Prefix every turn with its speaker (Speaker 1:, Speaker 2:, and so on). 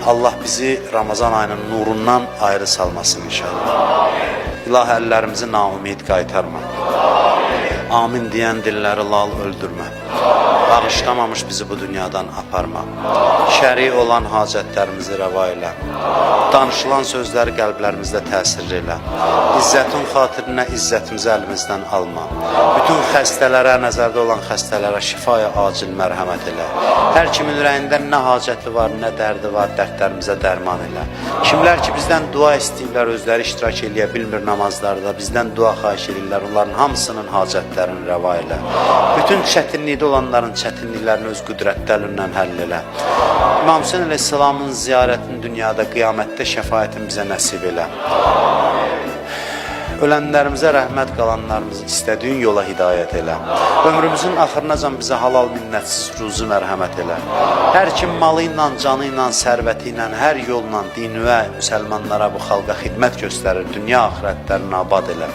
Speaker 1: Allah bizi Ramazan ayının nurundan ayrı salmasın inşallah. İlahi əllərimizi naumid qaytarma. Amin deyən dilləri lal öldürmə. Bağışlamamış bizi bu dünyadan aparma. Şəri olan hacətlərimizi rəva elə. Danışılan sözləri qəlblərimizdə təsir elə. İzzətin xatirinə izzətimizi əlimizdən alma. Bütün xəstələrə, nəzərdə olan xəstələrə şifaya acil mərhəmət elə. Hər kimin ürəyində nə hacəti var, nə dərdi var, dərdlərimizə dərman elə. Kimlər ki bizdən dua istəyirlər, özləri iştirak eləyə bilmir namazlarda, bizdən dua xahiş edirlər, onların hamısının hacətlərini rəva elə. Bütün çətinlikdə olanların çətinliklərini öz qüdrətlərindən həll elə. İmam Hüseyin əleyhissalamın ziyarətini dünyada, qiyamətdə şəfaətin bizə nəsib elə. Ölənlərimizə rəhmət, qalanlarımızı istədiyin yola hidayət elə. Ömrümüzün axırınacan bizə halal minnətsiz ruzu mərhəmət elə. Hər kim malı ilə, canı ilə, sərvəti ilə, hər yolla dini və müsəlmanlara, bu xalqa xidmət göstərir, dünya axirətlərini abad elə.